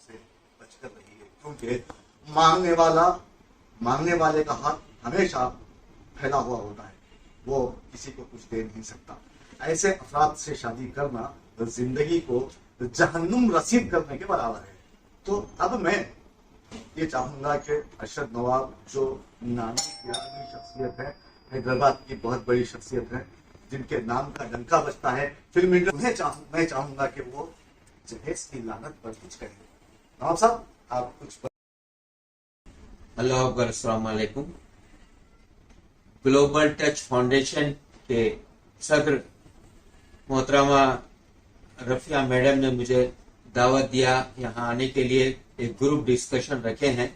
से बचकर रहिए, क्योंकि मांगने वाले का हाथ हमेशा फैला हुआ होता है, वो किसी को कुछ दे नहीं सकता। ऐसे अफराद से शादी करना जिंदगी को जहन्नुम रसीद करने के बराबर है। तो अब मैं ये चाहूंगा कि अरशद नवाब जो नामी गिरामी शख्सियत है, हैदराबाद की बहुत बड़ी शख्सियत है, जिनके नाम का डंका बजता है फिल्म इंडस्ट्री, मैं चाहूंगा कि वो जहेज की लानत पर कुछ कहें। नवाब साहब, आप कुछ अल्लाह अकबर, अस्सलाम वालेकुम। ग्लोबल टच फाउंडेशन के सदर मोहतरमा रफिया मैडम ने मुझे दावत दिया यहाँ आने के लिए। एक ग्रुप डिस्कशन रखे हैं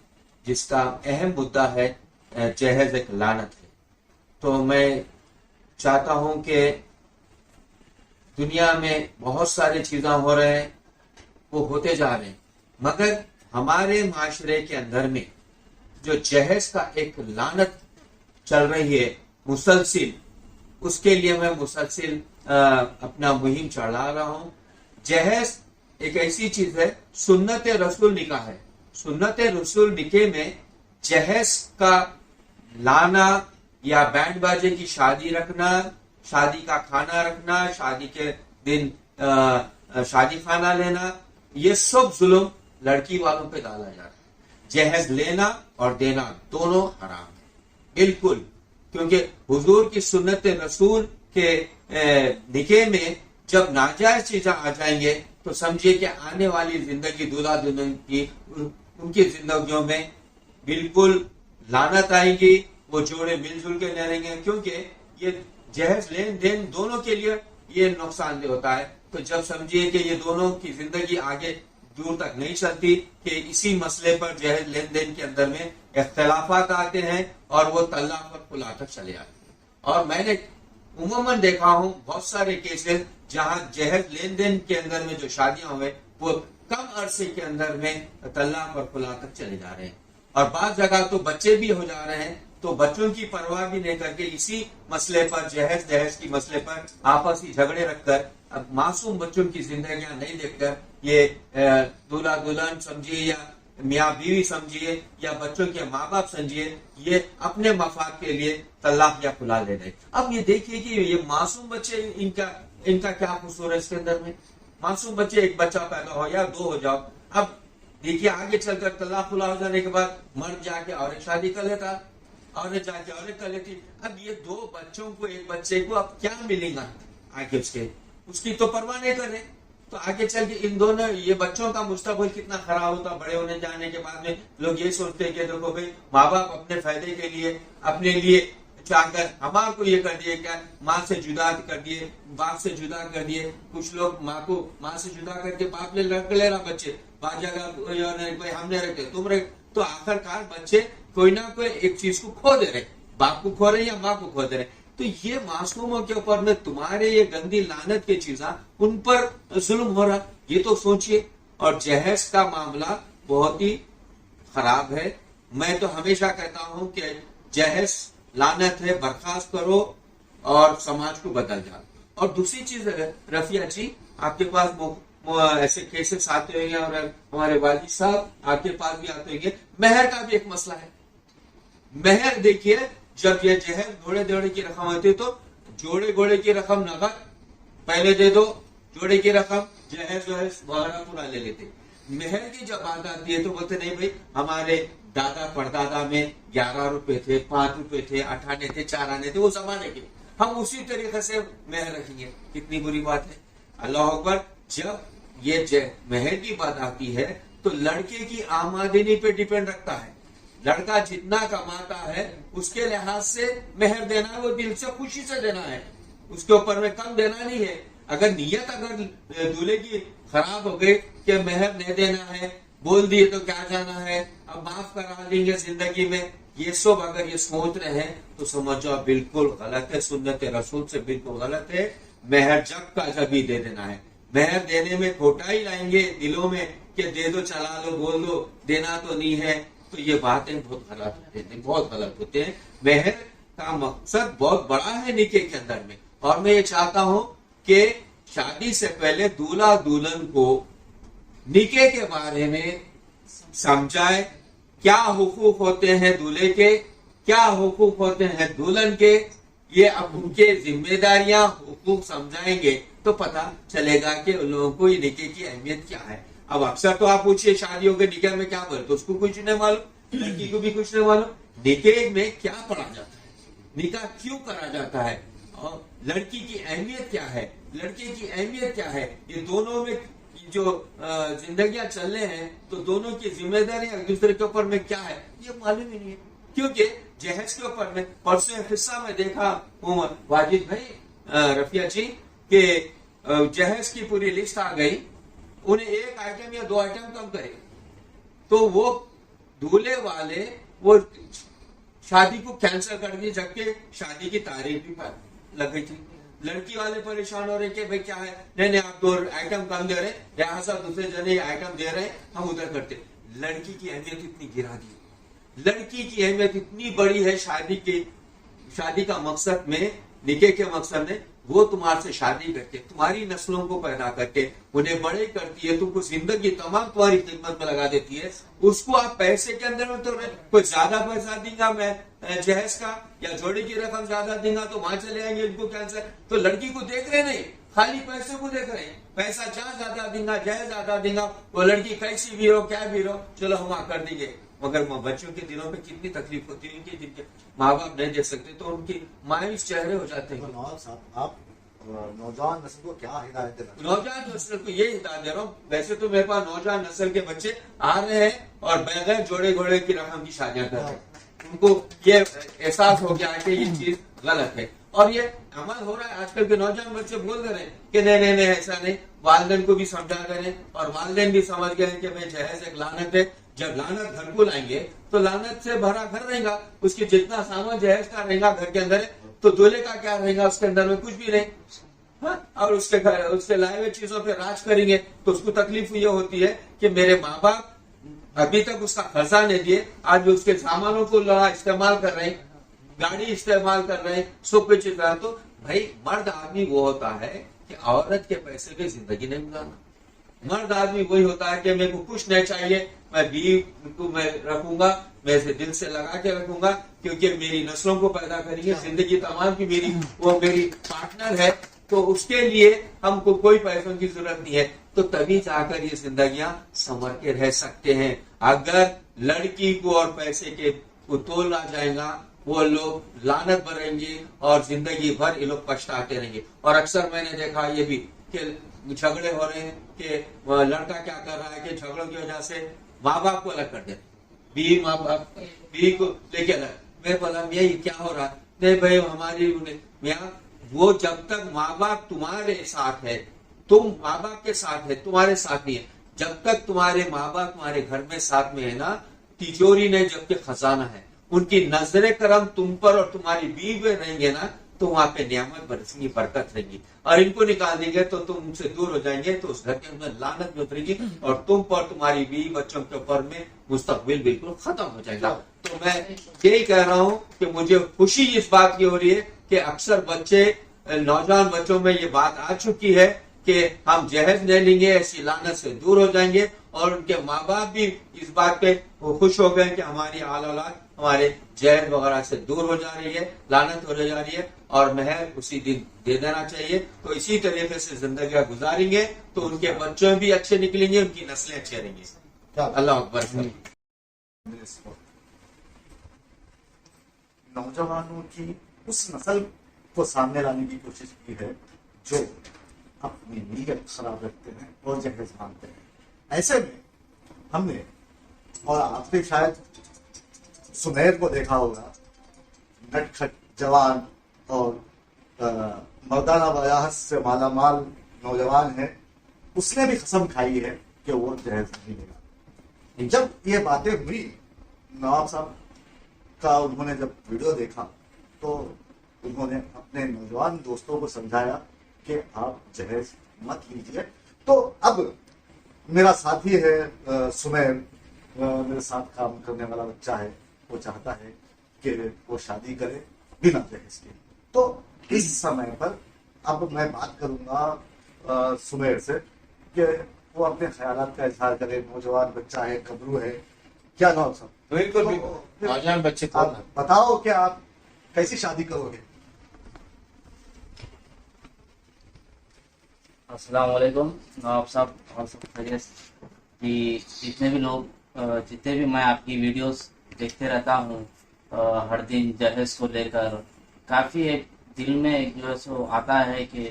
जिसका अहम मुद्दा है जहेज एक लानत है। तो मैं चाहता हूं कि दुनिया में बहुत सारी चीजें हो रहे हैं, वो होते जा रहे हैं, मगर हमारे माशरे के अंदर में जो जहेज का एक लानत चल रही है मुसलसिल, उसके लिए मैं मुसलसिल अपना मुहिम चला रहा हूं। जहेज एक ऐसी चीज है, सुन्नत रसूल निकाह है। सुन्नत रसूल निकाह में जहेज का लाना या बैंड बाजे की शादी रखना, शादी का खाना रखना, शादी के दिन शादी खाना लेना, ये सब जुल्म लड़की वालों पे डाला जा रहा है। जहेज लेना और देना दोनों हराम है बिल्कुल, क्योंकि हुजूर की सुन्नत रसूल के निकाह में जब नाजायज चीजें आ जाएंगे तो समझिए कि आने वाली जिंदगी दूल्हा दुल्हन की उनकी जिंदगियों में बिल्कुल लानत आएगी। वो जोड़े मिलजुल के ले लेंगे, क्योंकि ये जहेज लेन देन दोनों के लिए ये नुकसानदेह होता है। तो जब समझिए कि ये दोनों की जिंदगी आगे दूर तक नहीं चलती कि इसी मसले पर जहेज लेन देन के अंदर में इख्तलाफात आते हैं और वो तलाक पर पुला तक चले आते हैं। और मैंने उमूमन देखा हूं बहुत सारे केसेस जहां जहेज लेन देन के अंदर में जो शादियां हुए वो कम अरसे के अंदर में तलाक और खुला तक चले जा रहे हैं। और बाद जगह तो बच्चे भी हो जा रहे हैं, तो बच्चों की परवाह भी नहीं करके इसी मसले पर जहेज की मसले पर आपसी झगड़े रखकर अब मासूम बच्चों की जिंदगियां नहीं देखकर ये दूल्हा दुल्हन समझिए या मियाँ बीवी समझिए या बच्चों के माँ बाप समझिए, ये अपने मफाद के लिए तलाक या खुला ले रहे। अब ये देखिए कि ये मासूम बच्चे, इनका क्या कसूर है इसके अंदर में। मासूम बच्चे, एक बच्चा पैदा हो या दो हो जाओ, अब देखिए आगे चलकर तलाक खुला हो जाने के बाद मर्द जाके और एक शादी कर लेता, औरत जाके और एक कर लेती। अब ये दो बच्चों को, एक बच्चे को अब क्या मिलेगा आगे उसकी तो परवाह नहीं कर रहे। तो आगे चल के इन दोनों ये बच्चों का मुस्तकबिल कितना खराब होता। बड़े होने जाने के बाद में लोग ये सोचते हैं कि देखो भाई, माँ बाप अपने फायदे के लिए अपने लिए चाहकर हमारे को ये कर दिए, क्या माँ से जुदा कर दिए, बाप से जुदा कर दिए। कुछ लोग माँ को माँ से जुदा करके बाप ले रहा बच्चे, बाद जगह हमने रखे तुम रहे। तो आखिरकार बच्चे कोई ना कोई एक चीज को खो दे रहे, बाप को खो रहे या माँ को खो दे रहे। तो ये मासूमों के ऊपर में तुम्हारे ये गंदी लानत की चीजें उन पर जुल्म हो रहा, ये तो सोचिए। और जहेज का मामला बहुत ही खराब है। मैं तो हमेशा कहता हूं कि जहेज लानत है, बर्खास्त करो और समाज को बदल जाओ। और दूसरी चीज रफिया जी, आपके पास ऐसे केसेस आते होंगे और हमारे वालिद साहब आपके पास भी आते होंगे, मेहर का भी एक मसला है। मेहर देखिए, जब ये जहेज घोड़े की रकम होती है तो जोड़े की रकम नगद पहले दे दो, जोड़े की रकम जहेज वगैरह पूरा ले लेते। मेहर की जब बात आती है तो बोलते नहीं भाई, हमारे दादा परदादा में 11 रुपए थे, 5 रुपए थे, 8 आने थे, 4 आने थे, वो जमाने के, हम उसी तरीके से मेहर रखेंगे। कितनी बुरी बात है। अल्लाह अकबर। जब ये मेहर की बात आती है तो लड़के की आमदनी पे डिपेंड रखता है। लड़का जितना कमाता है उसके लिहाज से मेहर देना है, वो दिल से खुशी से देना है, उसके ऊपर में कम देना नहीं है। अगर नीयत अगर दूल्हे की खराब हो गई कि मेहर नहीं देना है, बोल दिए तो क्या जाना है, अब माफ करा देंगे जिंदगी में, ये सब अगर ये सोच रहे हैं तो समझो बिल्कुल गलत है, सुन्नत रसूल से बिल्कुल गलत है। मेहर जब का जब ही दे देना है। मेहर देने में खोटा ही लाएंगे दिलों में कि दे दो, चला लो, बोल दो, देना तो नहीं है, तो ये बातें बहुत गलत होते हैं, बहुत गलत होते हैं। मेहर का मकसद बहुत बड़ा है निकाह के अंदर में। और मैं ये चाहता हूं कि शादी से पहले दूल्हा दुल्हन को निके के बारे में समझाए, क्या हुकूक होते हैं दूल्हे के, क्या हुकूक होते हैं दुल्हन के, ये अब उनके जिम्मेदारियां हुकूक समझाएंगे तो पता चलेगा कि उन लोगों को ये निके की अहमियत क्या है। अब अक्सर तो आप पूछिए शादियों के निके में क्या बोलते, उसको कुछ नहीं मालूम, लड़की को भी कुछ नहीं मालूम निके में क्या पढ़ा जाता है, निकाह क्यों करा जाता है, और लड़की की अहमियत क्या है, लड़के की अहमियत क्या है, ये दोनों में जो जिंदगियां चल रहे हैं तो दोनों की जिम्मेदारी एक दूसरे के ऊपर में क्या है ये मालूम ही नहीं है। क्योंकि जहेज के ऊपर में परसों एक हिस्सा में देखा वाजिद भाई रफिया जी के जहेज की पूरी लिस्ट आ गई, उन्हें एक आइटम या 2 आइटम कम करे तो वो दूल्हे वाले वो शादी को कैंसिल कर दिए, जबकि शादी की तारीख भी लग गई थी। लड़की वाले परेशान हो रहे कि भाई क्या है, नहीं आप 2 आइटम कम दे रहे, लिहाजा दूसरे जने आइटम दे रहे, हम उधर करते। लड़की की अहमियत इतनी गिरा दी, लड़की की अहमियत इतनी बड़ी है शादी का मकसद में, निके के मकसद में वो तुम्हारे से शादी करके तुम्हारी नस्लों को पैदा करके उन्हें बड़े करती है, तुमको जिंदगी तमाम तुम्हारी खिदमत में लगा देती है। उसको आप पैसे के अंदर में तो कोई ज्यादा पैसा दूंगा मैं जहेज का या जोड़ी की रकम ज्यादा दूंगा तो वहां चले आएंगे इनको कैंसर, तो लड़की को देख रहे नहीं, खाली पैसे को देख रहे हैं। पैसा जहां ज्यादा दूंगा जहेज ज्यादा दूंगा, वो लड़की कैसी भी हो क्या भी हो चलो हम वहां कर देंगे। मगर बच्चों के दिनों में कितनी तकलीफ होती है, उनके जिनके माँ बाप नहीं देख सकते तो उनकी मायूस चेहरे हो जाते हैं। आप नौजवान नस्ल को क्या हिदायत देना? नौजवान नस्ल को ये हिदायत दे रहा हूँ, वैसे तो मेरे पास नौजवान नस्ल के बच्चे आ रहे हैं और बगैर जोड़े घोड़े की रकम की शादियां कर रहे हैं, उनको ये एहसास हो गया है कि ये चीज गलत है और ये अमल हो रहा है। आजकल के नौजवान बच्चे बोल रहे हैं कि नहीं ऐसा नहीं, वालिदैन को भी समझा करें और वालिदैन भी समझ गए कि भाई जहेज एक लानत है, जब लानत घर को लाएंगे तो लानत से भरा घर रहेगा, उसकी जितना सामान जहेज का रहेगा घर के अंदर तो दूल्हे का क्या रहेगा उसके अंदर में कुछ भी नहीं। हाँ? और उसके लाए हुए चीजों पे राज करेंगे तो उसको तकलीफ ये होती है कि मेरे माँ बाप अभी तक उसका खर्चा नहीं दिए, आज उसके सामानों को इस्तेमाल कर रहे हैं, गाड़ी इस्तेमाल कर रहे हैं, सब कुछ। तो भाई मर्द आदमी वो होता है कि औरत के पैसे की जिंदगी नहीं गुजारना। मर्द आदमी वही होता है कि मेरे को कुछ नहीं चाहिए, मैं बीवी को मैं रखूंगा, मैं इसे दिल से लगा के रखूंगा क्योंकि मेरी नस्लों को पैदा करेंगे, जिंदगी तमाम की वो मेरी पार्टनर है, तो उसके लिए हमको कोई पैसों की जरूरत नहीं है। तो तभी जाकर ये जिंदगियां संवर के रह सकते हैं। अगर लड़की को और पैसे के को तोला जाएगा वो लोग लानत भरेंगे और जिंदगी भर ये लोग पछताते रहेंगे। और अक्सर मैंने देखा ये भी कि झगड़े हो रहे हैं कि लड़का क्या कर रहा है कि झगड़ों की वजह से माँ बाप को अलग कर देते, बीवी माँ बाप बीवी को लेके अलग। मैं बोला मियाँ ये क्या हो रहा है? नहीं भाई हमारी मियाँ वो जब तक माँ बाप तुम्हारे साथ है, तुम माँ बाप के साथ है, तुम्हारे साथ नहीं है, जब तक तुम्हारे माँ बाप तुम्हारे घर में साथ में है ना, तिजोरी नहीं जबकि खजाना है, उनकी नजरे करम तुम पर और तुम्हारी बीवी पे रहेंगे ना तो वहां पे नियामत बरसेंगी, बरकत रहेगी। और इनको निकाल देंगे तो तुम उनसे दूर हो जाएंगे तो उस घर के अंदर लानत भी उतरेगी और तुम पर तुम्हारी बीवी बच्चों के ऊपर में मुस्तकबिल बिल्कुल खत्म हो जाएगा। तो मैं यही कह रहा हूँ कि मुझे खुशी इस बात की हो रही है कि अक्सर बच्चे नौजवान बच्चों में ये बात आ चुकी है कि हम जहेज नहीं लेंगे, ऐसी लानत से दूर हो जाएंगे। और उनके माँ बाप भी इस बात पे खुश हो गए कि हमारी आल औलाद हमारे जहेज वगैरह से दूर हो जा रही है, लानत हो जा रही है और महर उसी दिन दे देना चाहिए। तो इसी तरीके से जिंदगी गुजारेंगे तो उनके बच्चे भी अच्छे निकलेंगे, उनकी नस्लें अच्छी रहेंगी। अल्लाह अकबर। नौजवानों की उस नस्ल को सामने लाने की कोशिश की है जो अपनी नीयत खराब रखते हैं और जहेज मांगते हैं। ऐसे में हमने और आपने शायद सुमेर को देखा होगा, नटखट जवान और मर्दाना बयाहत से मालामाल नौजवान है, उसने भी कसम खाई है कि वो जहेज नहीं लेगा। जब ये बातें हुई नवाब साहब का, उन्होंने जब वीडियो देखा तो उन्होंने अपने नौजवान दोस्तों को समझाया कि आप जहेज मत लीजिए। तो अब मेरा साथी है सुमेर, मेरे साथ काम करने वाला बच्चा है, वो चाहता है कि वो शादी करे बिना जहेज के। तो इस समय पर अब मैं बात करूंगा सुमेर से कि वो अपने ख्यालात का इजहार करे। नौजवान बच्चा है, गबरू है, क्या नौब साहब? बिल्कुल तो बिल्कुल नौजवान बच्चे को आप बताओ कि आप कैसी शादी करोगे? अस्सलाम वालेकुम नवाब साहब और सब खैरियत कि जितने भी लोग जितने भी मैं आपकी वीडियोस देखते रहता हूँ हर दिन जहेज को लेकर काफ़ी एक दिल में एक जो है सो आता है कि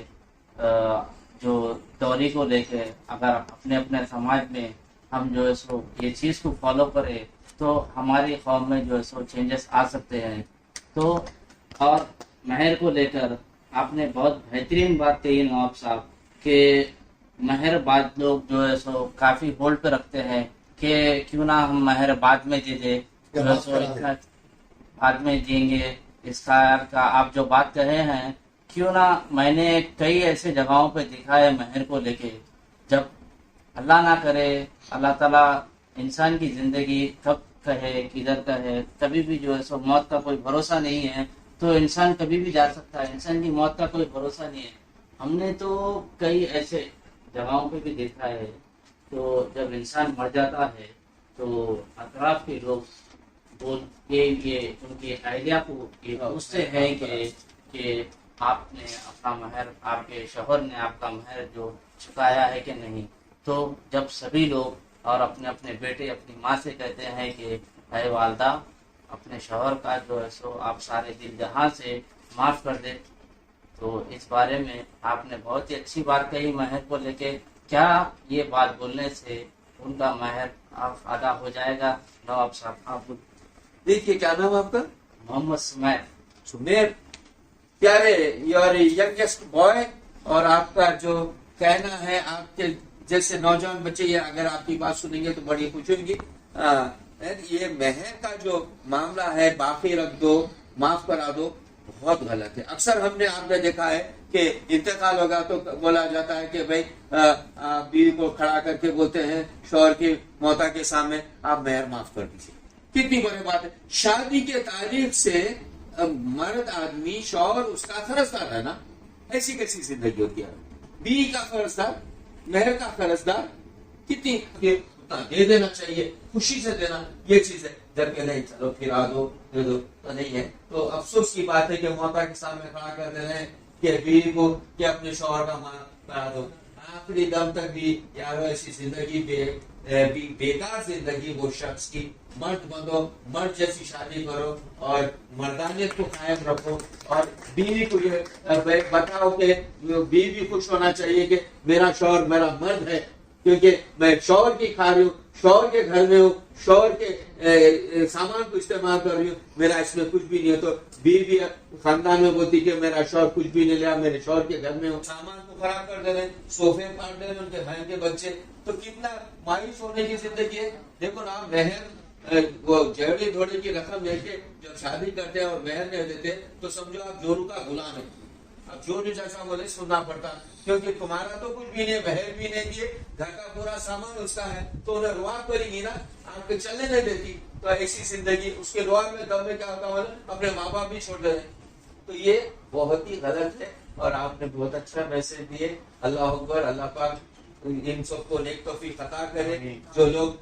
जो दौरी को लेकर अगर अपने अपने समाज में हम जो है सो ये चीज़ को फॉलो करें तो हमारी कौम में जो है सो चेंजेस आ सकते हैं। तो और महर को लेकर आपने बहुत बेहतरीन बात कही नवाब साहब कि महर बाद लोग जो है सो काफी होल्ड पे रखते हैं कि क्यों ना हम महर बाद में दे दे, जो है सो इतना बाद में देंगे। इसका का आप जो बात कहे हैं, क्यों ना मैंने कई ऐसे जगहों पे देखा है महर को लेके, जब अल्लाह ना करे अल्लाह ताला इंसान की जिंदगी कब कहे किधर कहे, कभी भी जो है सो मौत का कोई भरोसा नहीं है। तो इंसान कभी भी जा सकता है, इंसान की मौत का कोई भरोसा नहीं है। हमने तो कई ऐसे जगहों पे भी देखा है, तो जब इंसान मर जाता है तो अतराफ के लोग बोल ये उनकी आइडिया को ये पूछते हैं कि आपने अपना महर, आपके शौहर ने आपका महर जो चुकाया है कि नहीं। तो जब सभी लोग और अपने अपने बेटे अपनी माँ से कहते हैं कि अरे वालदा अपने शौहर का जो है सो आप सारे दिल जहां से माफ कर दे। तो इस बारे में आपने बहुत ही अच्छी बात कही महर को लेके। क्या ये बात बोलने से उनका महर आप अदा हो जाएगा? नवाब साहब आप देखिए, क्या नाम है आपका? मोहम्मद सुमैर। सुमेर, प्यारे योर यंगेस्ट बॉय, और आपका जो कहना है, आपके जैसे नौजवान बच्चे ये अगर आपकी बात सुनेंगे तो बड़ी खुशी होगी। ये महर का जो मामला है, बाकी रख दो, माफ करा दो, बहुत गलत है। अक्सर हमने आपने देखा है कि इंतकाल होगा तो बोला जाता है कि भाई बीवी को खड़ा करके बोलते हैं शौहर की मौता के सामने आप महर माफ कर दीजिए। कितनी बड़ी बात है। शादी के तारीख से मर्द आदमी शौहर उसका फर्जदार है ना, ऐसी कैसी जिंदगी होती है? बीवी का फर्जदार, महर का फर्जदार, कितनी दे देना चाहिए, खुशी से देना, ये चीज है। जबकि नहीं, चलो फिर आ दो, दे दो, तो नहीं है। तो अफसोस की बात है कि मौता के सामने खड़ा कर दे रहे हैं कि बीवी को कि अपने शौहर का मान करा दो। आखिरी दम तक भी यारो ऐसी जिंदगी बेकार जिंदगी वो शख्स की। मर्द बनो, मर्द जैसी शादी करो और मर्दानियत को कायम रखो। और बीवी को ये बताओ कि बीवी खुश होना चाहिए कि मेरा शौहर मेरा मर्द है, क्योंकि मैं शौहर की खा रही हूँ, शौहर के घर में हूँ, शौहर के सामान को इस्तेमाल कर रही हूँ, मेरा इसमें कुछ भी नहीं है। तो बीवी खानदान में बोलती कि मेरा शौहर कुछ भी नहीं लिया, मेरे शौहर के घर में हूँ, सामान को खराब कर दे रहे, सोफे फाड़ दे रहे उनके बहन के बच्चे। तो कितना मायूस होने की जिंदगी है। देखो ना, महर वो जड़ी धोड़ी की रकम लेके जब शादी करते हैं और महर नहीं देते तो समझो आप जोरू का गुलाम है। अब जो नहीं जैसा बोले सुनना पड़ता, क्योंकि तुम्हारा तो कुछ भी नहीं, बहर भी नहीं दिए, घर का पूरा सामान उसका है, तो उन्हें रुआ करेगी ना, आपके चलने नहीं देती। तो ऐसी जिंदगी, उसके रुआ में दम में क्या होता है, अपने माँ बाप भी छोड़ दे। तो ये बहुत ही गलत है और आपने बहुत अच्छा मैसेज दिए। अल्लाह अकबर, अल्लाह पाक इन सबको नेक तौफीक अता करे। जो लोग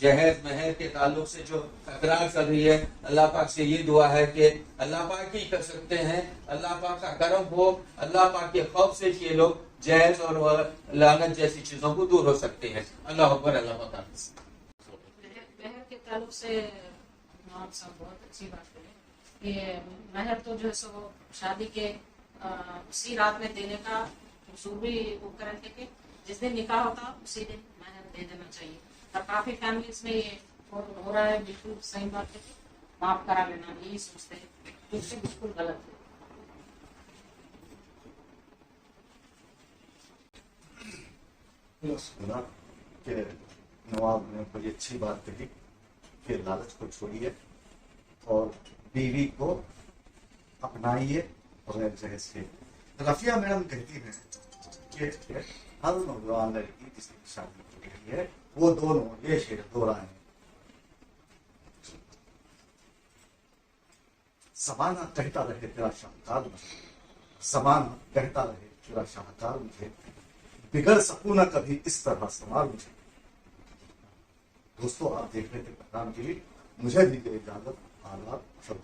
जहेज महर के ताल्लुक से जो तकरार कर रही है, अल्लाह पाक से ये दुआ है कि अल्लाह पाक ही कर सकते हैं, अल्लाह पाक का करम हो, अल्लाह पाक के खौफ से ये लोग जहेज और लानत जैसी चीजों को दूर हो सकते हैं। अल्लाह अकबर, अल्लाह पाक। महर के ताल्लुक से नवाब साहब बहुत अच्छी बात कही कि महर तो जो है सो शादी के उसी रात में देने का उसूल भी उपकरण थे कि जिस दिन निकाह होता उसी दिन महर दे देना चाहिए। और काफी फैमिलीज में ये हो रहा है, बिल्कुल सही बात है, माफ करा लेना यही सोचते हैं, इससे बिल्कुल गलत है। सुना कि नवाब ने बड़ी अच्छी बात कही कि लालच को छोड़िए और बीवी को अपनाइए और जहेज से। रफिया मैडम कहती हैं कि हर नौजवान लड़की जिसकी शादी की गई है वो दोनों ये शेर दोहराए, समाना कहता रहे तेरा शाहकार मुझे, समाना कहता रहे तेरा शाहकार मुझे, बिगड़ सकूं ना कभी इस तरह संवार मुझे। दोस्तों, आप देख रहे थे प्रोग्राम टीवी। मुझे भी दे इजाजत। आदाब, शुभ।